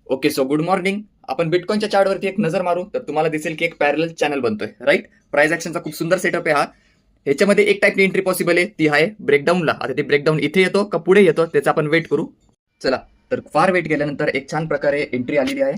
Okay, so good morning. आपण बिटकॉइनच्या चार्टवरती एक नजर मारू तर तुम्हाला दिसेल की एक पॅरल चॅनल बनतोय, राईट. प्राइस ऍक्शनचा खूप सुंदर सेटअप आहे हा. ह्याच्यामध्ये एक टाईपनी एंट्री पॉसिबल आहे, ती आहे ब्रेकडाऊनला. आता ते ब्रेकडाऊन इथे येतो का पुढे येतो त्याचा आपण वेट करू. चला, तर फार वेट केल्यानंतर एक छान प्रकारे एंट्री आलेली आहे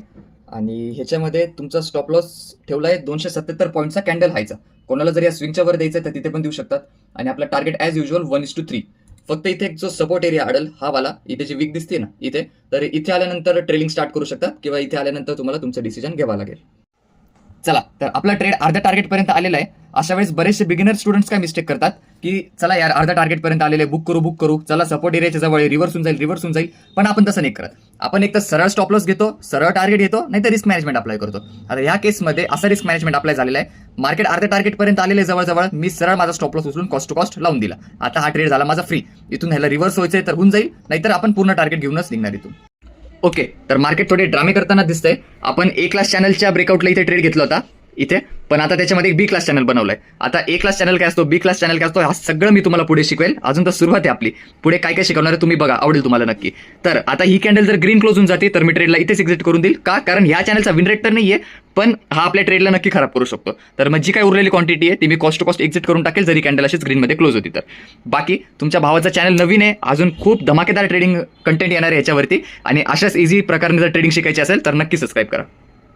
आणि ह्याच्यामध्ये तुमचा स्टॉप लॉस ठेवला आहे 277 पॉईंटचा कॅन्डल हायचा. कोणाला जर या स्विंगच्या वर द्यायचं तर तिथे पण देऊ शकतात. आणि आपला टार्गेट ॲज युजल 1:3. फक्त इथे एक जो सपोर्ट एरिया आढळ हा वाला, इथे जी वीक दिसते ना इथे, तर इथे आल्यानंतर ट्रेलिंग स्टार्ट करू शकतात किंवा इथे आल्यानंतर तुम्हाला तुमचं डिसिजन घ्यावा लागेल. चला, तर आपला ट्रेड अर्ध्या टार्गेट पर्यंत आलेला आहे. अशा वेळेस बरेचसे बिगिनर स्टुडंट्स काय मिस्टेक करतात की चला यार अर्ध्या टार्गेट पर्यंत आलेले, बुक करू, चला सपोर्ट एरियाच्या जवळ रिव्हर्स होऊन जाईल. पण आपण तसं नाही करत. आपण एक तर सरळ स्टॉप लॉस घेतो, सरळ टार्गेट घेतो, नाही तर रिस्क मॅनेजमेंट अप्लाय करतो. आता या केसमध्ये असा रिस्क मॅनेजमेंट अप्लाय झालेला आहे. मार्केट अर्ध्या टार्गेट पर्यंत आलेले जवळजवळ, मी सरळ माझा स्टॉप लॉस उचलून कॉस्ट टू कॉस्ट लावून दिला. आता हा ट्रेड झाला माझा फ्री. इथून ह्याला रिव्हर्स व्हायचंय तर होऊन जाईल, नाहीतर आपण पूर्ण टार्गेट घेऊनच निघणार इथून. ओके, तर मार्केट थोडे ड्रामे करताना दिसतंय. आपण ए क्लास चॅनलच्या ब्रेकआउटला इथे ट्रेड घेतला होता इथे, पण आता त्याच्यामध्ये एक बी क्लास चॅनल बनवलंय. आता ए क्लास चॅनल काय असतो, बी क्लास चॅनल काय असतो, हा सगळं मी तुम्हाला पुढे शिकवेल. अजून तर सुरुवात आहे आपली. पुढे काय काय शिकवणार आहे तुम्ही बघा, आवडेल तुम्हाला नक्की. तर आता ही कॅन्डल जर ग्रीन क्लोज होऊन जाते तर मी ट्रेडला इथेच एक्झिट करून देईल. का? कारण ह्या चॅनलचा विन रेट तर नाहीये, पण हा आपल्या ट्रेडला नक्की खराब करू शकतो. तर मग जी काय उरलेली क्वांटिटी आहे ती मी कॉस्ट टू कॉस्ट एक्झिट करून टाकेल, जरी कॅन्डल अशीच ग्रीनमध्ये क्लोज होती तर. बाकी तुमच्या भावाचा चॅनल नवीन आहे, अजून खूप धमाकेदार ट्रेडिंग कंटेंट येणार आहे याच्यावरती. आणि अशाच इझी प्रकारे जर ट्रेडिंग शिकायची असेल तर नक्की सबस्क्राईब करा.